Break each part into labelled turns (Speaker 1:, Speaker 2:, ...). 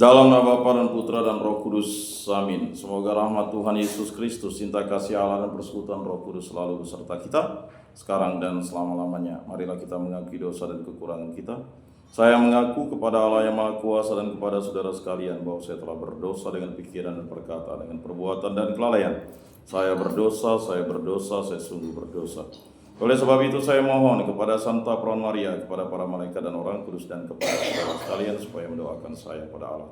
Speaker 1: Dalam nama Bapa dan Putra dan Roh Kudus, amin. Semoga rahmat Tuhan Yesus Kristus, cinta kasih Allah dan persekutuan Roh Kudus selalu beserta kita, sekarang dan selama-lamanya. Marilah kita mengakui dosa dan kekurangan kita. Saya mengaku kepada Allah yang Maha Kuasa dan kepada saudara sekalian bahwa saya telah berdosa dengan pikiran dan perkataan, dengan perbuatan dan kelalaian. Saya berdosa, saya sungguh berdosa. Oleh sebab itu saya mohon kepada Santa Perawan Maria, kepada para malaikat dan orang kudus, dan kepada saudara sekalian supaya mendoakan saya pada Allah.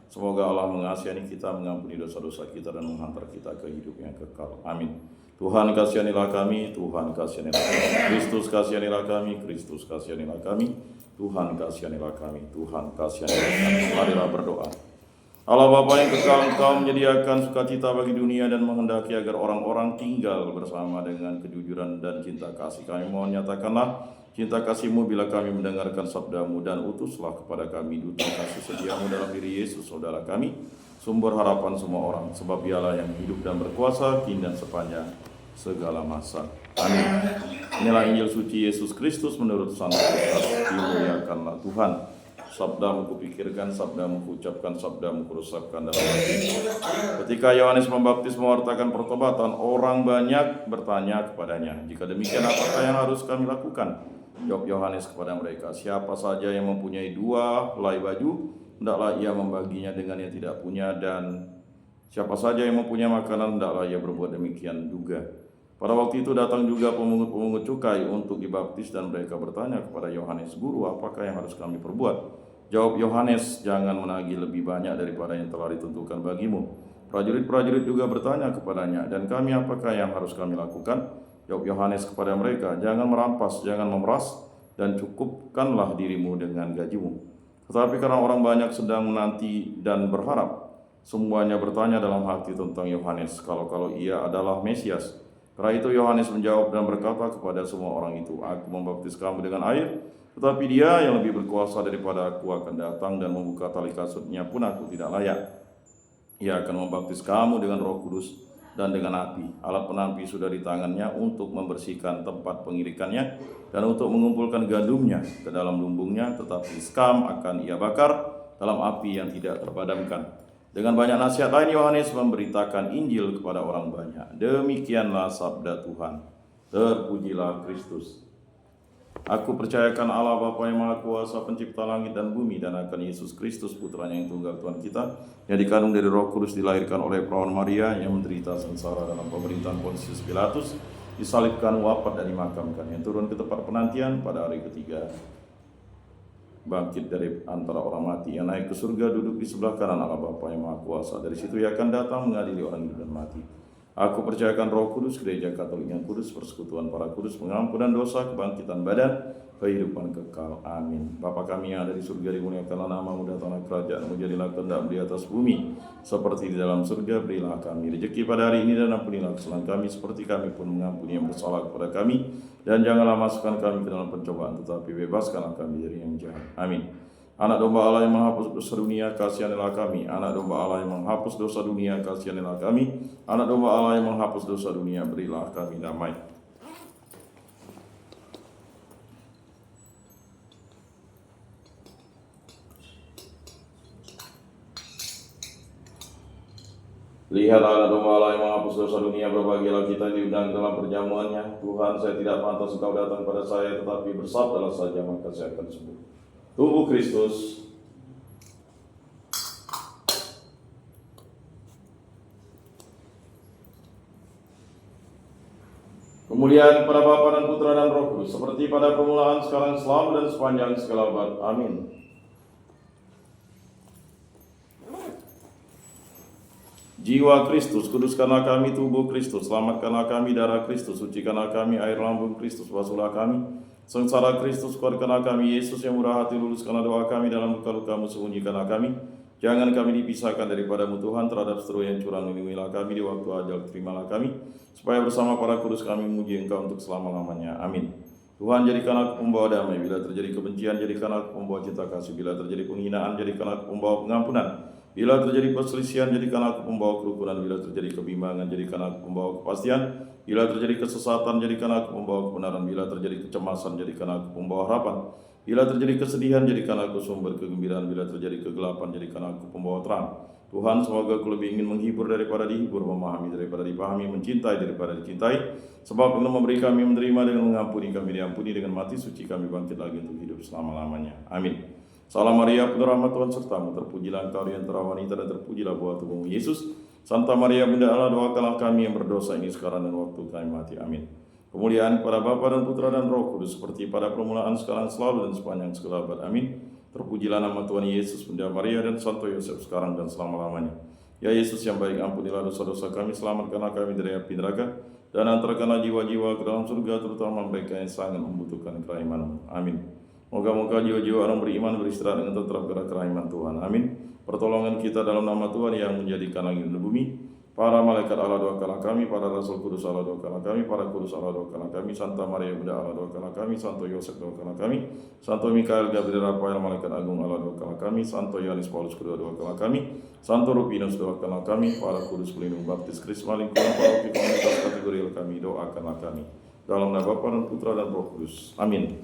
Speaker 1: Semoga Allah mengasihi kita, mengampuni dosa-dosa kita, dan menghantar kita ke hidup yang kekal. Amin. Tuhan kasihanilah kami, Tuhan kasihanilah kami. Kristus kasihanilah kami, Kristus kasihanilah kami. Tuhan kasihanilah kami, Tuhan kasihanilah kami. Marilah berdoa. Allah Bapa yang kekal, Engkau menyediakan sukacita bagi dunia dan menghendaki agar orang-orang tinggal bersama dengan kejujuran dan cinta kasih. Kami mohon nyatakanlah cinta kasih-Mu bila kami mendengarkan sabda-Mu, dan utuslah kepada kami duta kasih setia-Mu dalam diri Yesus, saudara kami, sumber harapan semua orang, sebab Dialah yang hidup dan berkuasa kini dan sepanjang segala masa. Amin. Inilah Injil suci Yesus Kristus menurut Santo Lukas. Dimuliakanlah Tuhan. Sabda-Mu kupikirkan, sabda-Mu kuucapkan, sabda-Mu kurusapkan dalam hati. Ketika Yohanes Pembaptis mewartakan pertobatan, orang banyak bertanya kepadanya, "Jika demikian, apakah yang harus kami lakukan?" Jawab Yohanes kepada mereka, "Siapa saja yang mempunyai 2 helai baju, hendaklah ia membaginya dengan yang tidak punya, dan siapa saja yang mempunyai makanan, hendaklah ia berbuat demikian juga." Pada waktu itu datang juga pemungut-pemungut cukai untuk dibaptis, dan mereka bertanya kepada Yohanes, "Guru, apakah yang harus kami perbuat?" Jawab Yohanes, "Jangan menagih lebih banyak daripada yang telah ditentukan bagimu." Prajurit-prajurit juga bertanya kepadanya, "Dan kami, apakah yang harus kami lakukan?" Jawab Yohanes kepada mereka, "Jangan merampas, jangan memeras, dan cukupkanlah dirimu dengan gajimu." Tetapi karena orang banyak sedang menanti dan berharap, semuanya bertanya dalam hati tentang Yohanes, kalau ia adalah Mesias. Karena itu Yohanes menjawab dan berkata kepada semua orang itu, "Aku membaptis kamu dengan air, tetapi Dia yang lebih berkuasa daripada aku akan datang, dan membuka tali kasutnya pun aku tidak layak. Ia akan membaptis kamu dengan Roh Kudus dan dengan api. Alat penampi sudah di tangannya untuk membersihkan tempat pengirikannya dan untuk mengumpulkan gandumnya ke dalam lumbungnya, tetapi sekam akan ia bakar dalam api yang tidak terpadamkan." Dengan banyak nasihat lain, Yohanes memberitakan Injil kepada orang banyak. Demikianlah sabda Tuhan. Terpujilah Kristus. Aku percayakan Allah Bapa yang Maha Kuasa, pencipta langit dan bumi, dan akan Yesus Kristus, putranya yang tunggal Tuhan kita, yang dikandung dari Roh Kudus, dilahirkan oleh Perawan Maria, yang menderita sengsara dalam pemerintahan Pontius Pilatus, disalibkan, wafat, dan dimakamkan, yang turun ke tempat penantian pada hari ketiga, bangkit dari antara orang mati, yang naik ke surga, duduk di sebelah kanan Allah Bapa yang Maha Kuasa. Dari situ ia akan datang mengadili orang hidup dan mati. Aku percayakan Roh Kudus, gereja Katolik yang kudus, persekutuan para kudus, pengampunan dosa, kebangkitan badan, kehidupan kekal. Amin. Bapa kami yang ada di surga, dimuliakanlah namamu, datanglah kerajaan-Mu, jadilah kehendak-Mu di atas bumi seperti di dalam surga. Berilah kami rezeki pada hari ini, dan ampunilah kesalahan kami seperti kami pun mengampuni yang bersalah kepada kami. Dan janganlah masukkan kami ke dalam pencobaan, tetapi bebaskanlah kami dari yang jahat. Amin. Anak domba Allah yang menghapus dosa dunia, kasihanilah kami. Anak domba Allah yang menghapus dosa dunia, kasihanilah kami. Anak domba Allah yang menghapus dosa dunia, berilah kami damai. Lihatlah anak domba Allah yang menghapus dosa dunia, berbahagialah kita diundang dalam perjamuannya. Tuhan, saya tidak pantas Engkau datang pada saya, tetapi bersabdalah saja, maka saya akan sembuh. Tubuh Kristus. Kemuliaan kepada Bapa dan Putra dan Roh Kudus, seperti pada permulaan, sekarang, selalu, dan sepanjang segala abad. Amin. Jiwa Kristus, kuduskanlah kami. Tubuh Kristus, selamatkanlah kami. Darah Kristus, sucikanlah kami. Air lambung Kristus, basuhlah kami. Sengsara Kristus, kuatkanlah kami. Yesus yang murah hati, luluskanlah doa kami. Dalam luka-luka-Mu sembunyikanlah kami. Jangan kami dipisahkan daripada-Mu Tuhan. Terhadap seteru yang curang, lindungilah kami. Di waktu ajal terimalah kami, supaya bersama para kudus kami memuji Engkau untuk selama-lamanya. Amin. Tuhan, jadikan aku pembawa damai. Bila terjadi kebencian, jadikan aku pembawa cinta kasih. Bila terjadi penghinaan, jadikan aku pembawa pengampunan. Bila terjadi perselisihan, jadikan aku pembawa kerukunan. Bila terjadi kebimbangan, jadikan aku pembawa kepastian. Bila terjadi kesesatan, jadikan aku pembawa kebenaran. Bila terjadi kecemasan, jadikan aku pembawa harapan. Bila terjadi kesedihan, jadikan aku sumber kegembiraan. Bila terjadi kegelapan, jadikan aku pembawa terang. Tuhan, semoga aku lebih ingin menghibur daripada dihibur, memahami daripada dipahami, mencintai daripada dicintai. Sebab Engkau memberi kami menerima, dengan mengampuni kami diampuni, dengan mati suci kami bangkit lagi untuk hidup selama-lamanya. Amin. Salam Maria, penuh rahmat Tuhan sertamu, terpujilah engkau di antara wanita dan terpujilah buah tubuhmu Yesus. Santa Maria Bunda Allah, doakanlah kami yang berdosa ini sekarang dan waktu kami mati. Amin. Kemuliaan kepada Bapa dan Putra dan Roh Kudus, seperti pada permulaan, sekarang, selalu, dan sepanjang segala abad. Amin. Terpujilah nama Tuhan Yesus, Bunda Maria, dan Santo Yosef, sekarang dan selama-lamanya. Ya Yesus yang baik, ampunilah dosa-dosa kami, selamatkanlah kami dari api neraka, dan antarkanlah jiwa-jiwa ke dalam surga, terutama mereka yang sangat membutuhkan kerahiman-Mu. Amin. Moga-moga jiwa-jiwa orang beriman beristirahat dengan tentram karena kerahiman Tuhan. Amin. Pertolongan kita dalam nama Tuhan yang menjadikan langit dan bumi. Para malaikat Allah, doakanlah kami. Para rasul kudus Allah, doakanlah kami. Para kudus Allah, doakanlah kami. Santa Maria Bunda Allah, doakanlah kami. Santo Yosef, doakanlah kami. Santo Mikael, Gabriel, Rafael, malaikat agung Allah, doakanlah kami. Santo Yohanes Paulus kedua, doakanlah kami. Santo Rufinus, doakanlah kami. Para kudus pelindung baptis Krisma lingkungan paroki komunitas kategori kami, doakanlah kami. Dalam nama Bapa dan Putra dan Roh Kudus. Amin.